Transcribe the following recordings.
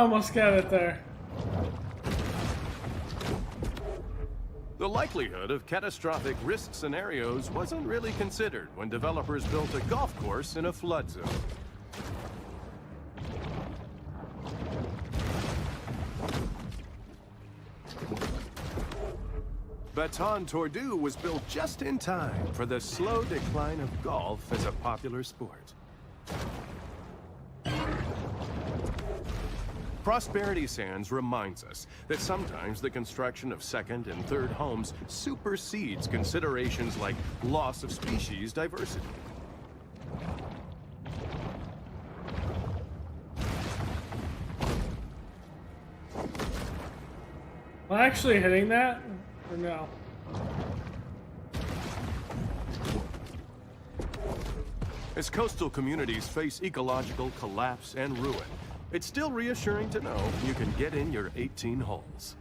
almost got it there. The likelihood of catastrophic risk scenarios wasn't really considered when developers built a golf course in a flood zone. Baton Tordu was built just in time for the slow decline of golf as a popular sport. Prosperity Sands reminds us that sometimes the construction of second and third homes supersedes considerations like loss of species diversity. Am I actually hitting that? Or no? As coastal communities face ecological collapse and ruin, it's still reassuring to know you can get in your 18 holes.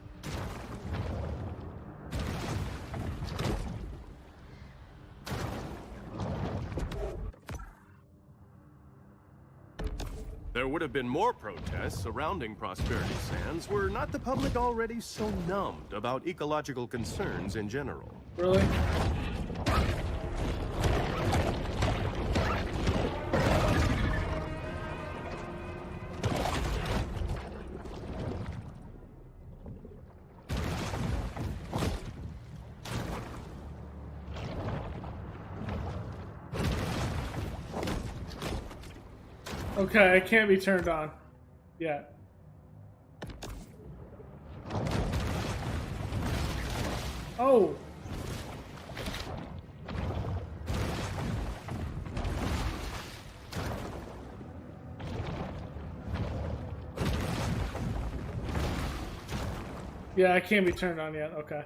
There would have been more protests surrounding Prosperity Sands were not the public already so numbed about ecological concerns in general. Really? Okay, it can't be turned on yet. Oh! Yeah, it can't be turned on yet. Okay.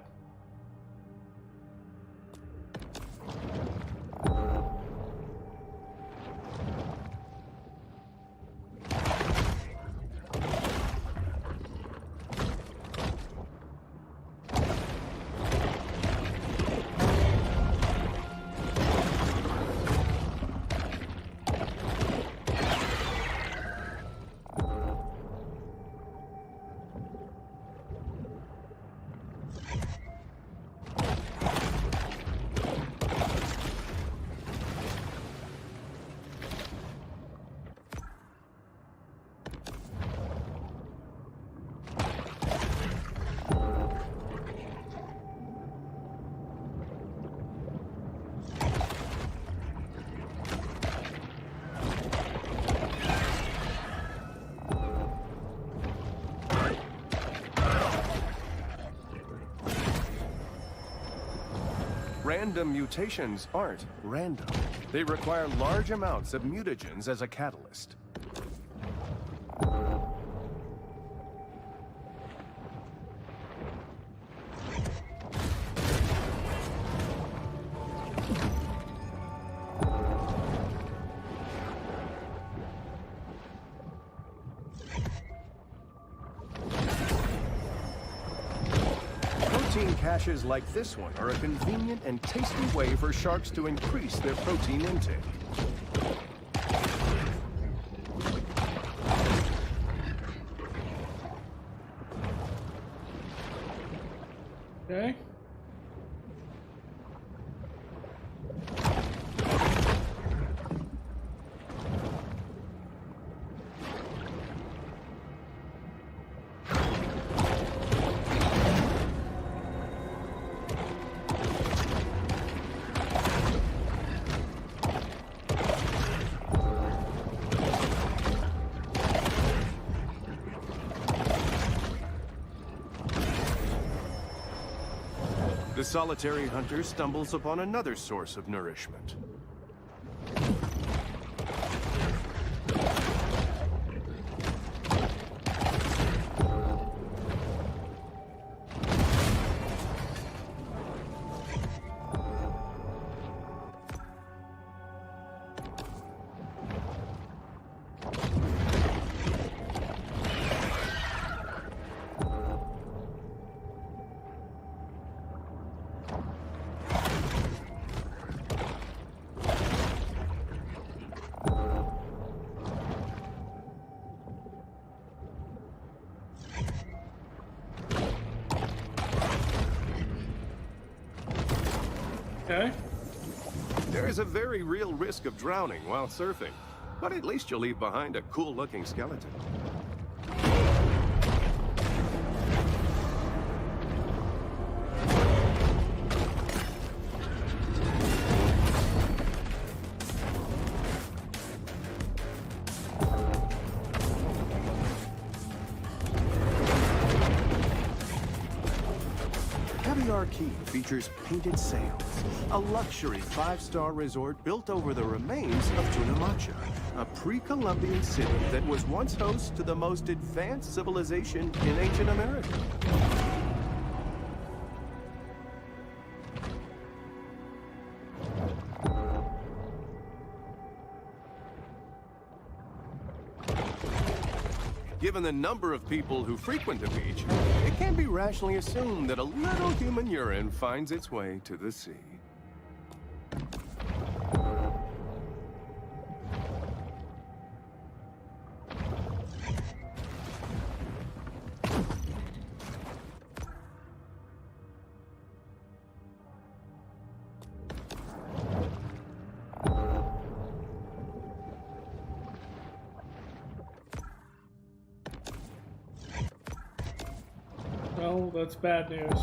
Random mutations aren't random. They require large amounts of mutagens as a catalyst. Protein caches like this one are a convenient and tasty way for sharks to increase their protein intake. Okay. The solitary hunter stumbles upon another source of nourishment. Okay. There is a very real risk of drowning while surfing, but at least you'll leave behind a cool-looking skeleton. Caviar Key features Painted Sails, a luxury 5-star resort built over the remains of Tunamacha, a pre-Columbian city that was once host to the most advanced civilization in ancient America. Given the number of people who frequent the beach, it can be rationally assumed that a little human urine finds its way to the sea. Well, that's bad news.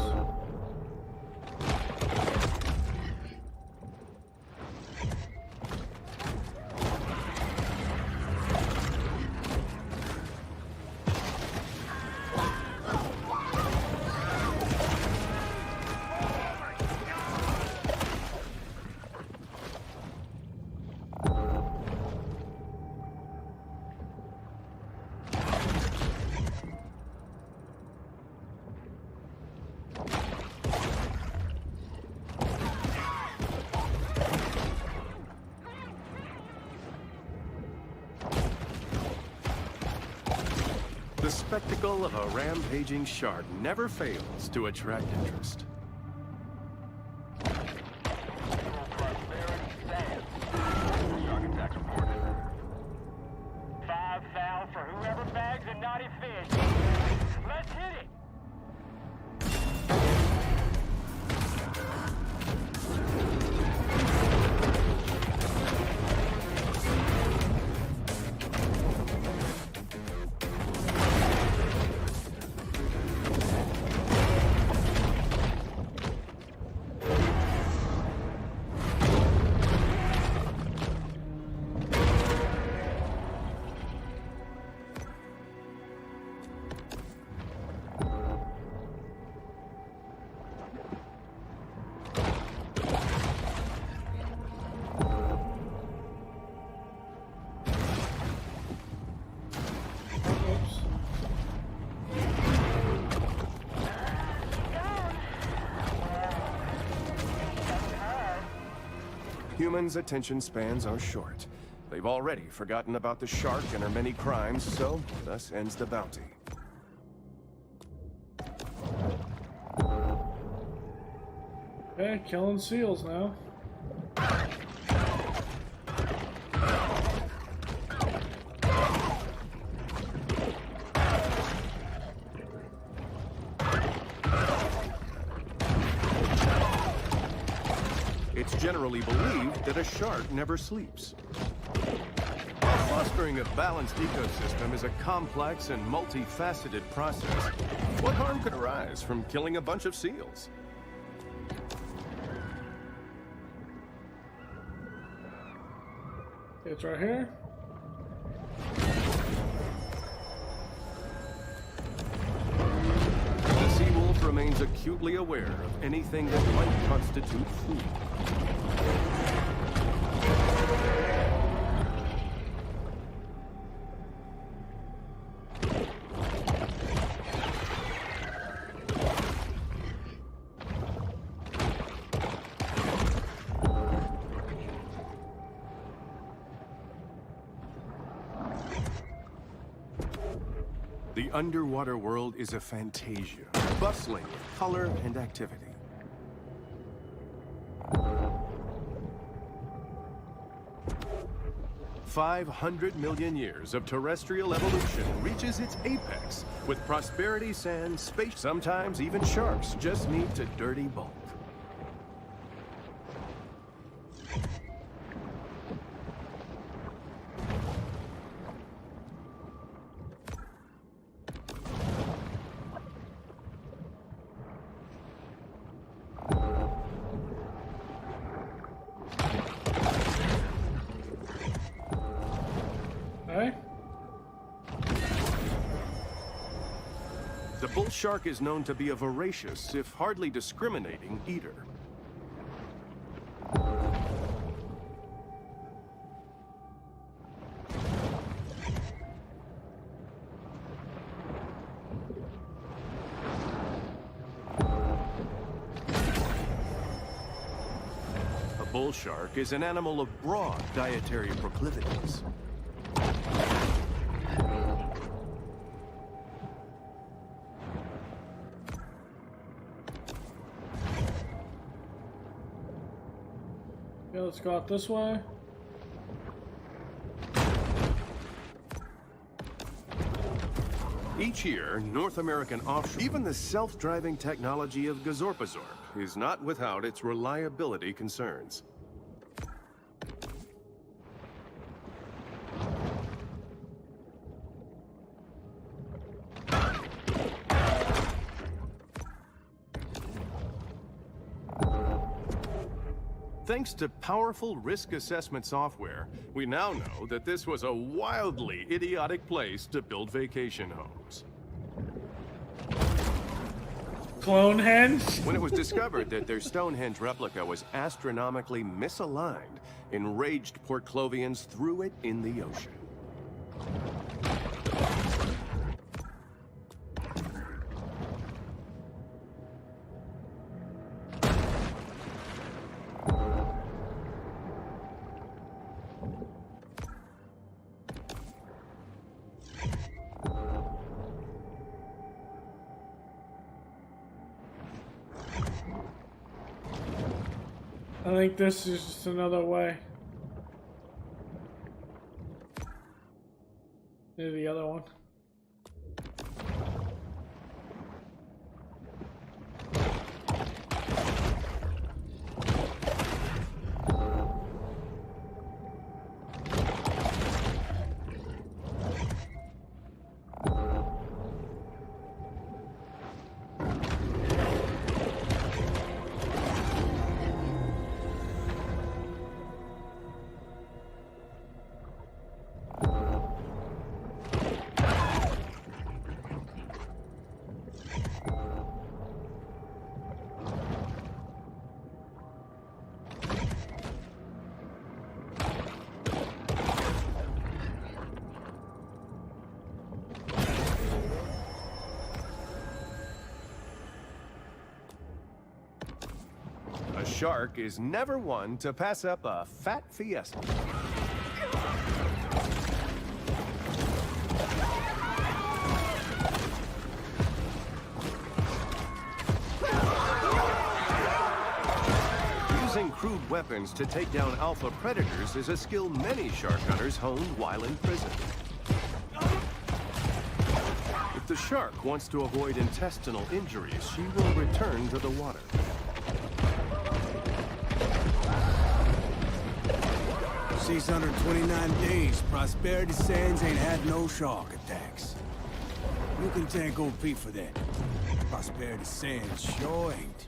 The spectacle of a rampaging shark never fails to attract interest. Shark attacks reported. 5 foul for whoever bags a naughty fish. Let's hit it! Humans' attention spans are short. They've already forgotten about the shark and her many crimes, so thus ends the bounty. Okay, killing seals now. It's generally believed that a shark never sleeps. Fostering a balanced ecosystem is a complex and multifaceted process. What harm could arise from killing a bunch of seals? It's right here. The sea wolf remains acutely aware of anything that might constitute food. The underwater world is a fantasia, bustling with color and activity. "500 million years of terrestrial evolution reaches its apex with prosperity, sand, space. Sometimes even sharks just need to dirty bulk. shark is known to be a voracious, if hardly discriminating, eater. A bull shark is an animal of broad dietary proclivities. Yeah, let's go out this way. Each year, North American offshore, even the self-driving technology of Gazorpazorp is not without its reliability concerns. Thanks to powerful risk assessment software, we now know that this was a wildly idiotic place to build vacation homes. Clone hens? When it was discovered that their Stonehenge replica was astronomically misaligned, enraged Port Clovians threw it in the ocean. I think this is just another way. Maybe the other one. A shark is never one to pass up a fat fiesta. Using crude weapons to take down alpha predators is a skill many shark hunters honed while in prison. If the shark wants to avoid intestinal injuries, she will return to the water. 629 days, Prosperity Sands ain't had no shark attacks. You can thank OP for that. Prosperity Sands sure ain't.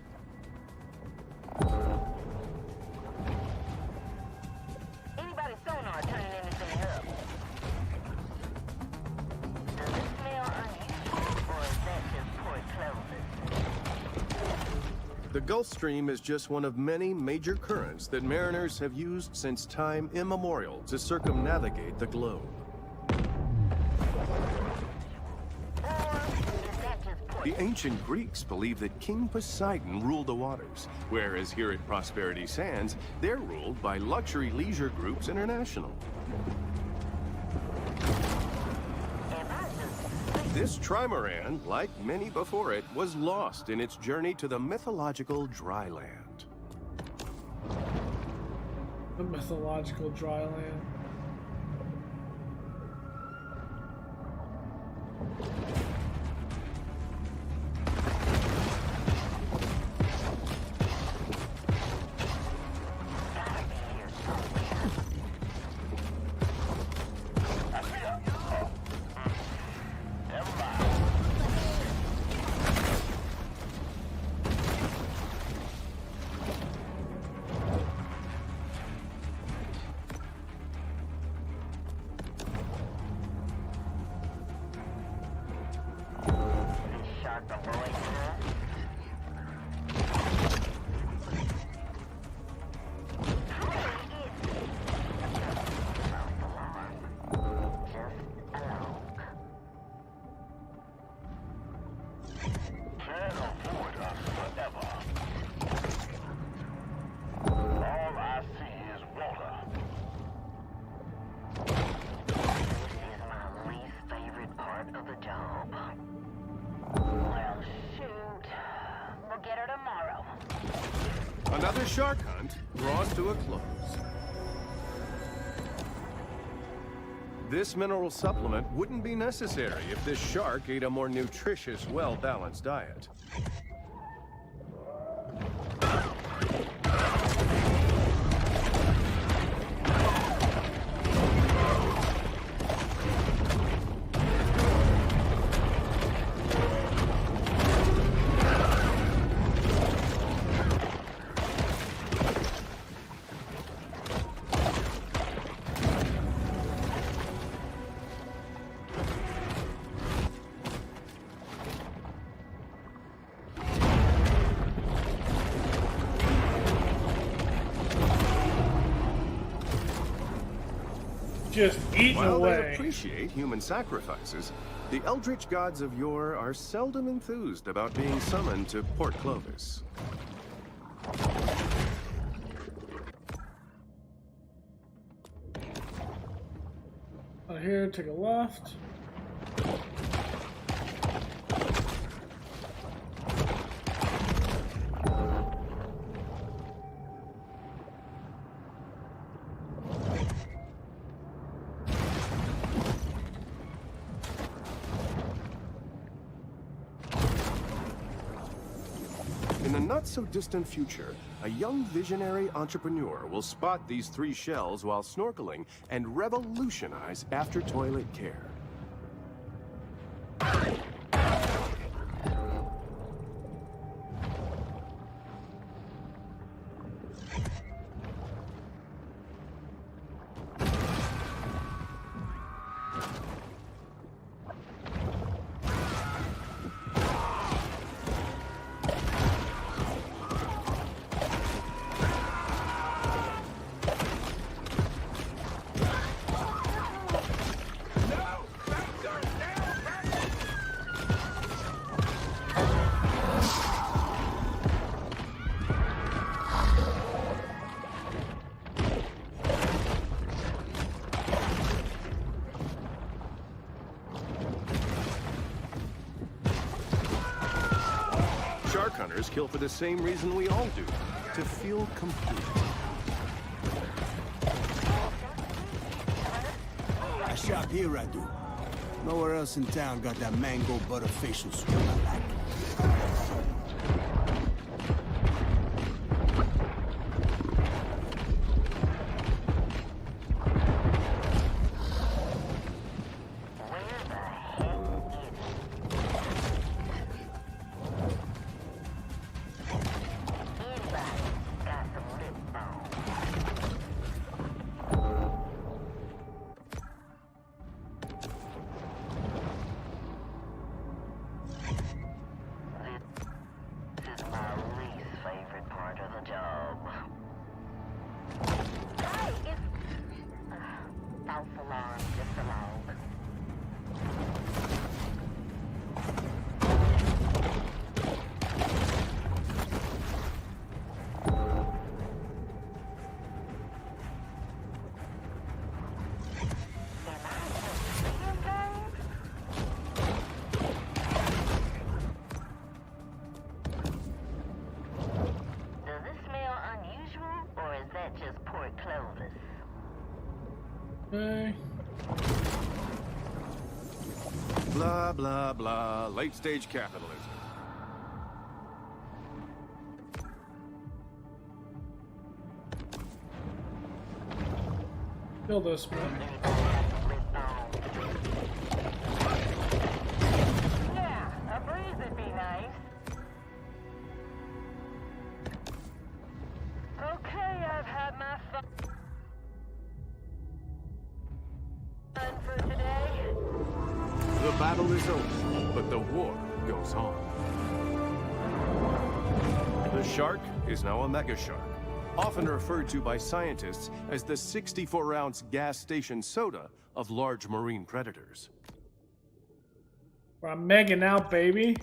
Anybody's sonar turning anything up? Does it smell unusual, or is that just Port Clovis? The Gulf Stream is just one of many major currents that mariners have used since time immemorial to circumnavigate the globe. The ancient Greeks believed that King Poseidon ruled the waters, whereas here at Prosperity Sands, they're ruled by Luxury Leisure Groups International. This trimaran, like many before it, was lost in its journey to the mythological dry land. The mythological dry land. Another shark hunt draws to a close. This mineral supplement wouldn't be necessary if this shark ate a more nutritious, well-balanced diet. Just eating While away. they appreciate human sacrifices, the eldritch gods of yore are seldom enthused about being summoned to Port Clovis. Out here, take a left. In a not-so-distant future, a young visionary entrepreneur will spot these three shells while snorkeling and revolutionize after-toilet care. Shark hunters kill for the same reason we all do, to feel complete. I shop here, I do. Nowhere else in town got that mango butter facial scrub I like. Okay. Blah, blah, blah. Late-stage capitalism. Kill this one. Yeah, a breeze would be nice. Okay, I've had my fun for today. The battle is over, but the war goes on. The shark is now a mega shark, often referred to by scientists as the 64-ounce gas station soda of large marine predators. I'm megging out, baby.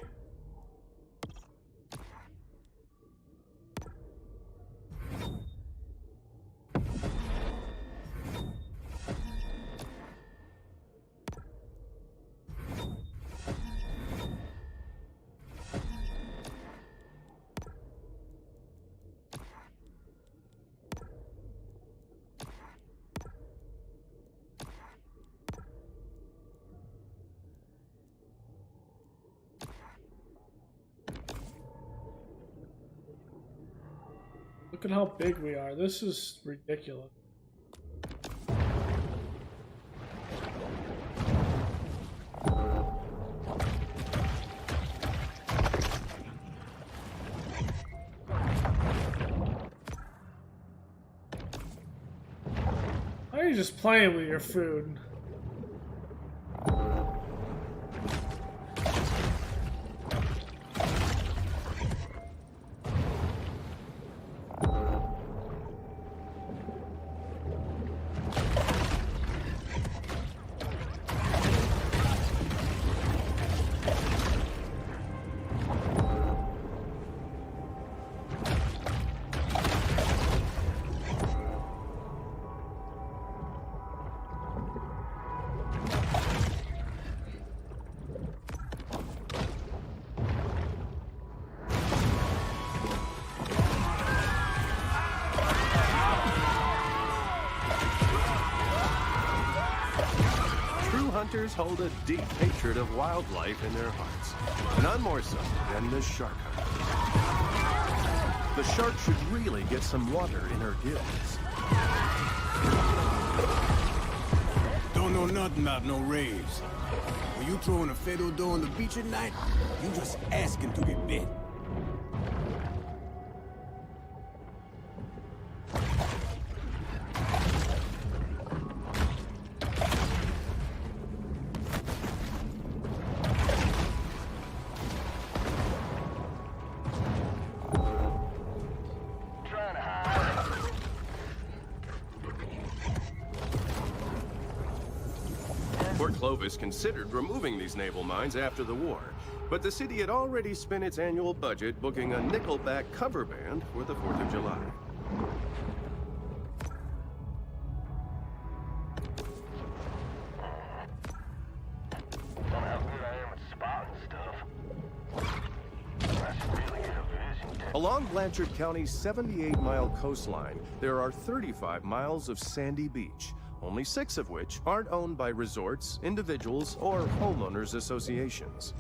Look at how big we are. This is ridiculous. Why are you just playing with your food? Hunters hold a deep hatred of wildlife in their hearts, none more so than the shark hunter. The shark should really get some water in her gills. Don't know nothing about no raves. When you throwing a fatal door on the beach at night, you just asking to get bit. Port Clovis considered removing these naval mines after the war, but the city had already spent its annual budget booking a Nickelback cover band for the 4th of July. Don't know how good I am at spotting stuff. I should really get a vision. Along Blanchard County's 78-mile coastline, there are 35 miles of sandy beach, only 6 of which aren't owned by resorts, individuals, or homeowners associations.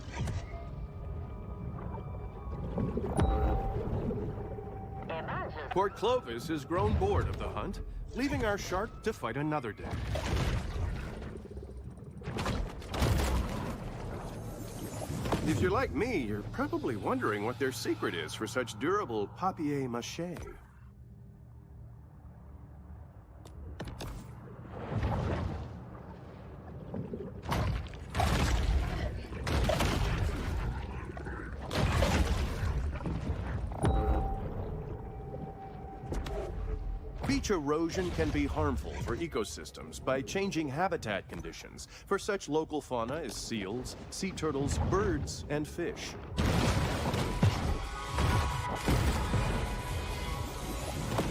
Port Clovis has grown bored of the hunt, leaving our shark to fight another day. If you're like me, you're probably wondering what their secret is for such durable papier-mâché. Beach erosion can be harmful for ecosystems by changing habitat conditions for such local fauna as seals, sea turtles, birds, and fish.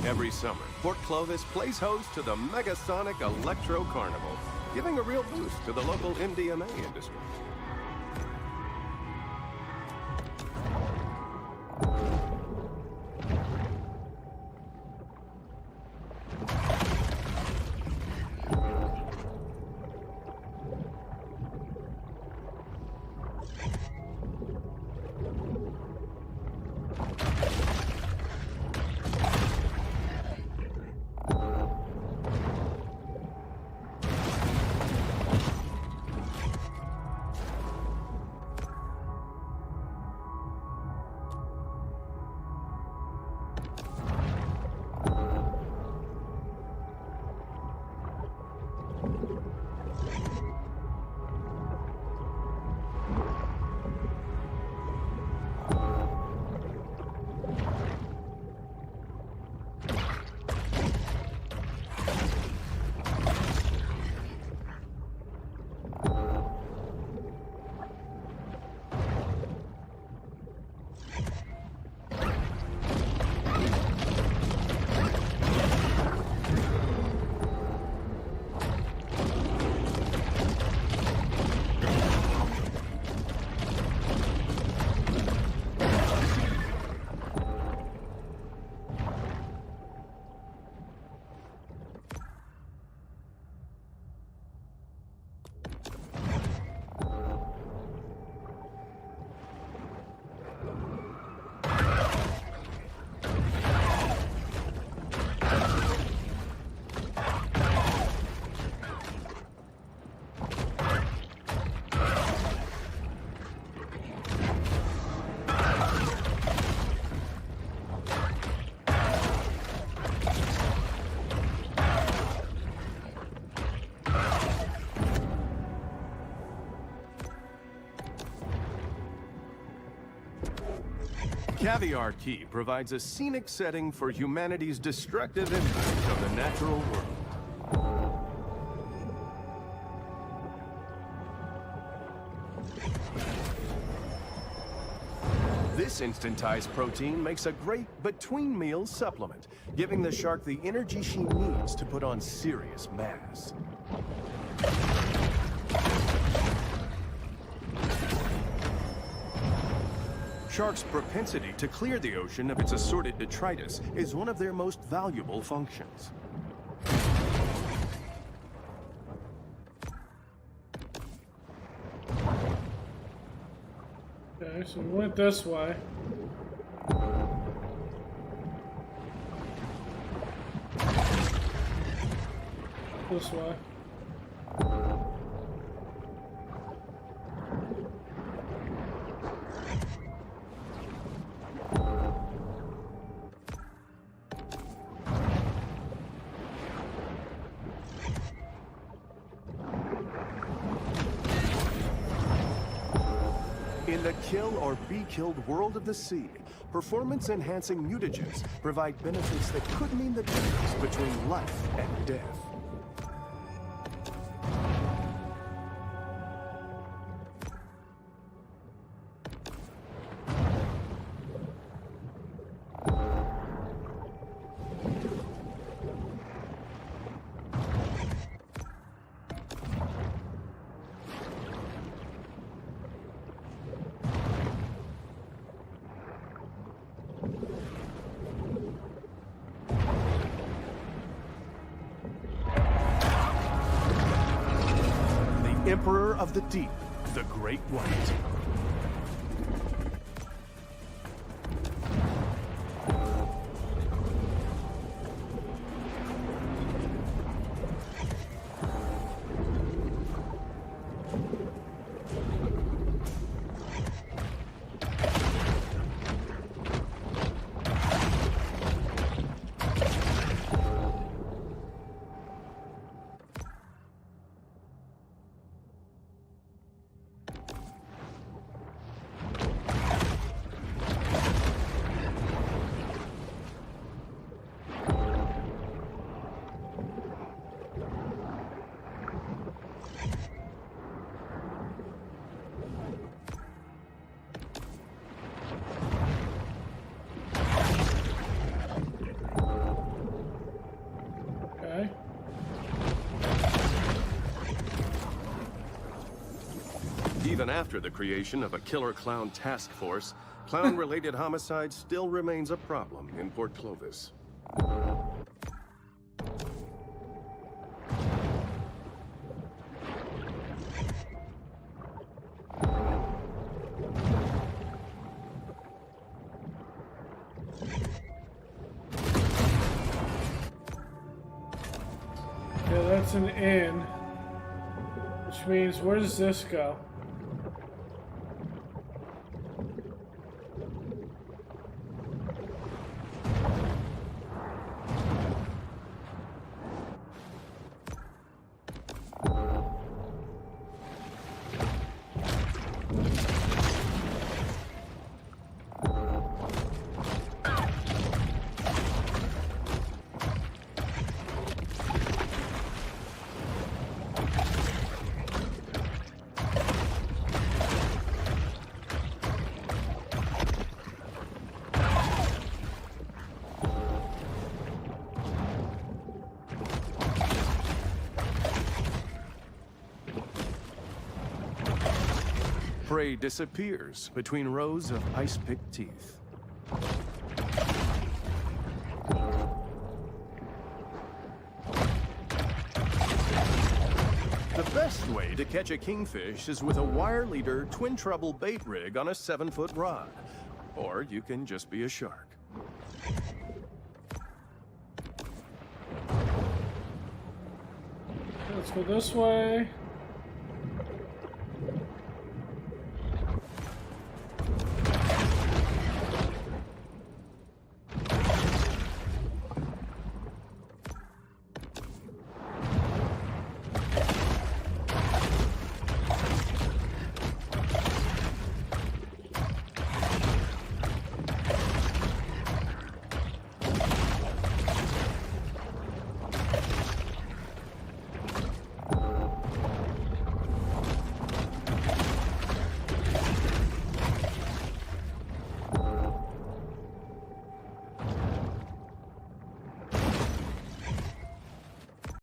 Every summer, Port Clovis plays host to the Megasonic Electro Carnival, giving a real boost to the local MDMA industry. Caviar Key provides a scenic setting for humanity's destructive impact on the natural world. This instantized protein makes a great between-meal supplement, giving the shark the energy she needs to put on serious mass. Sharks' propensity to clear the ocean of its assorted detritus is one of their most valuable functions. Okay, so we went this way. This way. In the kill or be killed world of the sea, performance-enhancing mutagens provide benefits that could mean the difference between life and death. Emperor of the Deep, the Great White. Even after the creation of a killer clown task force, clown-related homicide still remains a problem in Port Clovis. Yeah, that's an inn. Which means, where does this go? Prey disappears between rows of ice-picked teeth. The best way to catch a kingfish is with a wire leader twin treble bait rig on a 7-foot rod. Or you can just be a shark. Let's go this way.